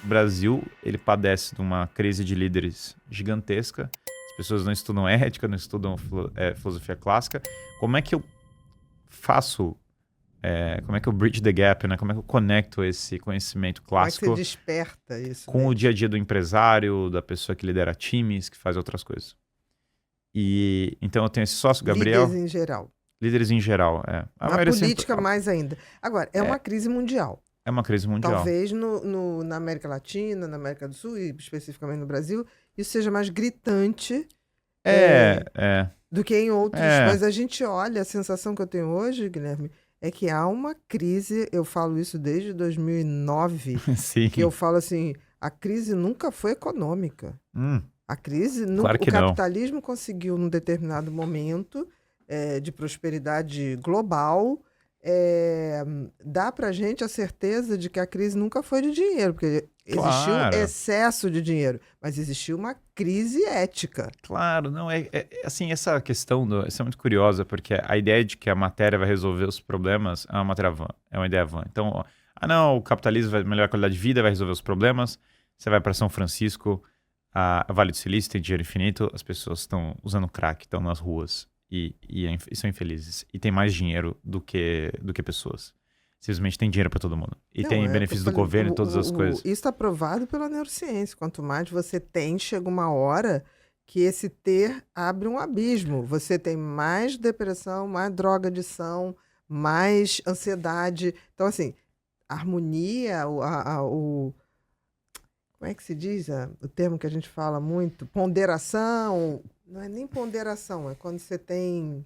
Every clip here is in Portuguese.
o Brasil, ele padece de uma crise de líderes gigantesca. As pessoas não estudam ética, não estudam filosofia clássica. Como é que eu faço, como é que eu bridge the gap, né? Como é que eu conecto esse conhecimento Como é que você clássico desperta isso com o deles? dia a dia do empresário, da pessoa que lidera times, que faz outras coisas? E então eu tenho esse sócio, Líderes Gabriel, em geral. líderes em geral. A Na maioria sempre política, mais ainda. Agora, é uma crise mundial. é uma crise mundial. Talvez na América Latina, na América do Sul e especificamente no Brasil, isso seja mais gritante do que em outros. Mas a gente olha, a sensação que eu tenho hoje, Guilherme, é que há uma crise, eu falo isso desde 2009, Sim. que eu falo assim, a crise nunca foi econômica. A crise, Claro que o não. capitalismo conseguiu, num determinado momento de prosperidade global, dá para gente a certeza de que a crise nunca foi de dinheiro, porque existiu Claro. excesso de dinheiro, mas existiu uma crise ética. Claro, não, assim, essa questão, essa é muito curiosa, porque a ideia de que a matéria vai resolver os problemas é uma matéria vã, é uma ideia vã. Então, não, o capitalismo vai melhorar a qualidade de vida, vai resolver os problemas, você vai para São Francisco, a Vale do Silício tem dinheiro infinito, as pessoas estão usando crack, estão nas ruas e são infelizes. E tem mais dinheiro do que pessoas. Simplesmente tem dinheiro para todo mundo. E Não, tem benefícios do governo e todas as coisas. Isso está provado pela neurociência. Quanto mais você tem, chega uma hora que esse ter abre um abismo. Você tem mais depressão, mais drogadição, mais ansiedade. Então, assim, harmonia, como é que se diz o termo que a gente fala muito? Ponderação. Não é nem ponderação, é quando você tem...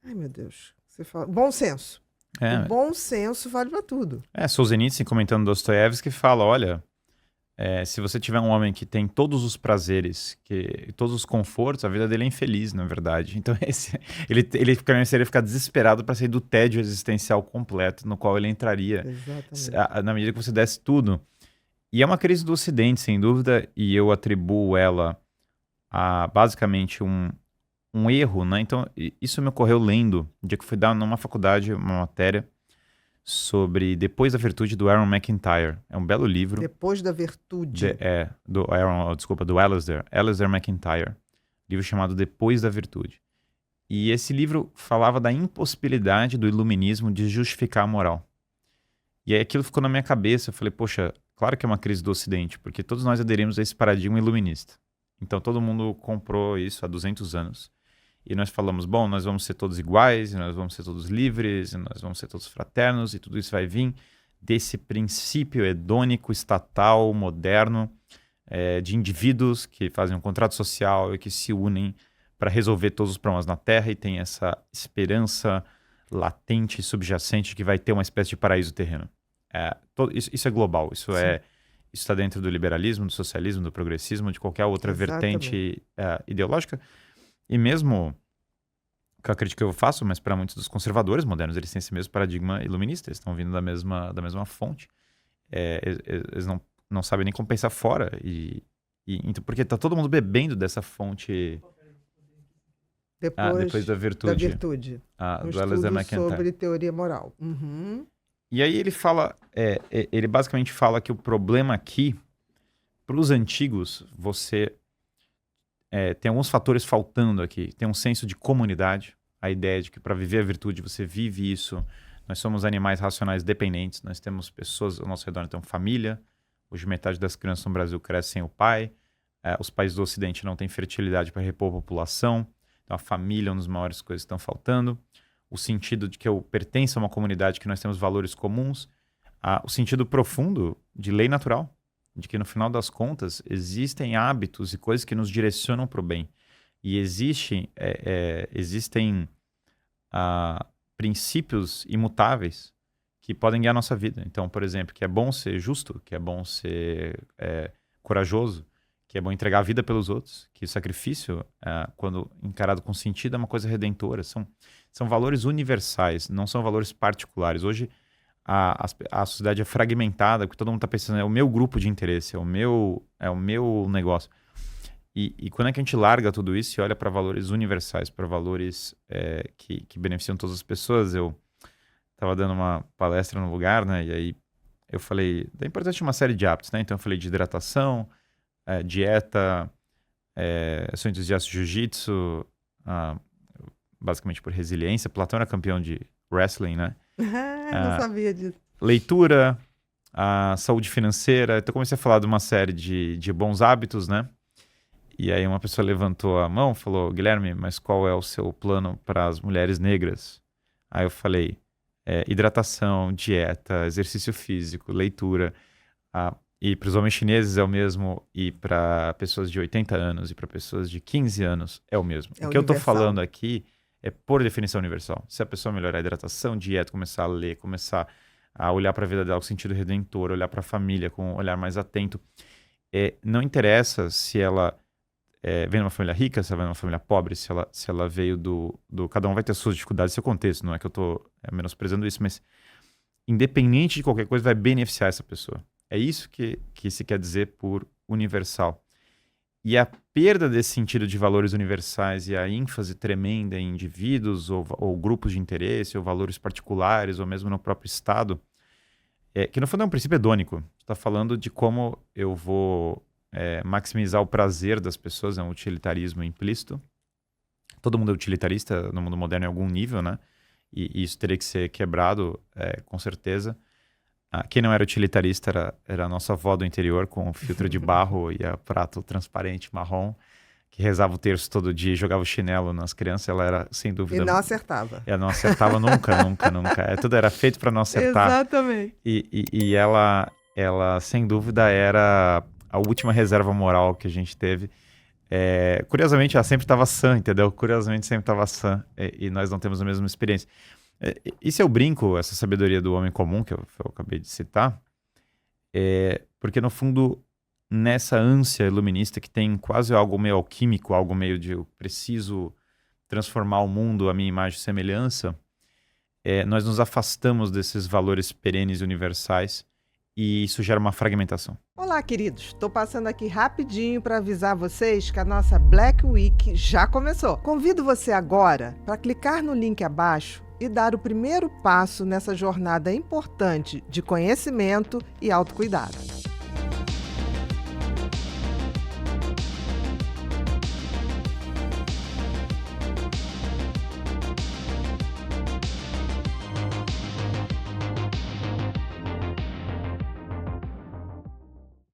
Ai, meu Deus. Você fala... Bom senso. O bom senso vale para tudo. Solzhenitsyn, comentando Dostoiévski, fala, olha, se você tiver um homem que tem todos os prazeres, todos os confortos, a vida dele é infeliz, na verdade. Então, ele fica desesperado para sair do tédio existencial completo no qual ele entraria. Exatamente. Na medida que você desse tudo. E é uma crise do Ocidente, sem dúvida, e eu atribuo ela a, basicamente, um erro, né? Então, isso me ocorreu lendo, no dia que eu fui dar numa faculdade uma matéria sobre Depois da Virtude, do Aaron McIntyre. É um belo livro. Depois da Virtude. Do Alasdair McIntyre. Livro chamado Depois da Virtude. E esse livro falava da impossibilidade do iluminismo de justificar a moral. E aí aquilo ficou na minha cabeça. Eu falei, poxa, claro que é uma crise do Ocidente, porque todos nós aderimos a esse paradigma iluminista. Então todo mundo comprou isso há 200 anos. E nós falamos, bom, nós vamos ser todos iguais, nós vamos ser todos livres, nós vamos ser todos fraternos, e tudo isso vai vir desse princípio hedônico, estatal, moderno, de indivíduos que fazem um contrato social e que se unem para resolver todos os problemas na Terra e tem essa esperança latente, subjacente, que vai ter uma espécie de paraíso terreno. Isso é global, isso está dentro do liberalismo, do socialismo, do progressismo, de qualquer outra vertente ideológica. E mesmo, que a crítica que eu faço, mas para muitos dos conservadores modernos, eles têm esse mesmo paradigma iluminista, eles estão vindo da mesma fonte. Eles não sabem nem como pensar fora, então, porque está todo mundo bebendo dessa fonte depois da virtude. Do Alasdair McIntyre. Sobre teoria moral. Uhum. E aí ele fala, ele basicamente fala que o problema aqui, para os antigos, você... tem alguns fatores faltando aqui. Tem um senso de comunidade, a ideia de que para viver a virtude você vive isso. Nós somos animais racionais dependentes, nós temos pessoas ao nosso redor, então família. Hoje metade das crianças no Brasil crescem sem o pai. Os países do Ocidente não têm fertilidade para repor a população. Então a família é uma das maiores coisas que estão faltando. O sentido de que eu pertenço a uma comunidade, que nós temos valores comuns. O sentido profundo de lei natural. De que no final das contas existem hábitos e coisas que nos direcionam para o bem. E existem princípios imutáveis que podem guiar a nossa vida. Então, por exemplo, que é bom ser justo, que é bom ser corajoso, que é bom entregar a vida pelos outros, que o sacrifício, quando encarado com sentido, é uma coisa redentora. São valores universais, não são valores particulares. Hoje, a sociedade é fragmentada, porque todo mundo está pensando, é o meu grupo de interesse, é o meu negócio. E quando é que a gente larga tudo isso e olha para valores universais, para valores que beneficiam todas as pessoas? Eu estava dando uma palestra no lugar, né? E aí eu falei da importância de uma série de hábitos, né? Então eu falei de hidratação, dieta, sou entusiasta de jiu-jitsu, basicamente por resiliência. Platão era campeão de wrestling, né? Não sabia disso. Leitura, a saúde financeira. Então comecei a falar de uma série de bons hábitos, né? E aí uma pessoa levantou a mão e falou, Guilherme, mas qual é o seu plano para as mulheres negras? Aí eu falei, hidratação, dieta, exercício físico, leitura. E para os homens chineses é o mesmo, e para pessoas de 80 anos e para pessoas de 15 anos é o mesmo. O que eu estou falando aqui é por definição universal. Se a pessoa melhorar a hidratação, dieta, começar a ler, começar a olhar para a vida dela com sentido redentor, olhar para a família com um olhar mais atento, não interessa se ela vem de uma família rica, se ela vem de uma família pobre, se ela veio do... Cada um vai ter suas dificuldades, seu contexto. Não é que eu estou menosprezando isso, mas independente de qualquer coisa, vai beneficiar essa pessoa. É isso que se quer dizer por universal. E a perda desse sentido de valores universais e a ênfase tremenda em indivíduos ou grupos de interesse, ou valores particulares, ou mesmo no próprio Estado, que no fundo é um princípio hedônico. Está falando de como eu vou maximizar o prazer das pessoas, é um utilitarismo implícito. Todo mundo é utilitarista no mundo moderno em algum nível, né? E isso teria que ser quebrado, com certeza. Quem não era utilitarista era a nossa avó do interior, com filtro de barro e prato transparente marrom, que rezava o terço todo dia e jogava o chinelo nas crianças. Ela era, sem dúvida... E não acertava. Ela não acertava nunca, nunca, nunca. Tudo era feito para não acertar. Exatamente. E ela, sem dúvida, era a última reserva moral que a gente teve. Curiosamente, ela sempre estava sã, entendeu? Curiosamente, sempre estava sã. E nós não temos a mesma experiência. Isso eu brinco, essa sabedoria do homem comum, que eu acabei de citar, porque no fundo, nessa ânsia iluminista que tem quase algo meio alquímico, algo meio de eu preciso transformar o mundo à minha imagem e semelhança, nós nos afastamos desses valores perenes e universais e isso gera uma fragmentação. Olá, queridos. Estou passando aqui rapidinho para avisar vocês que a nossa Black Week já começou. Convido você agora para clicar no link abaixo e dar o primeiro passo nessa jornada importante de conhecimento e autocuidado.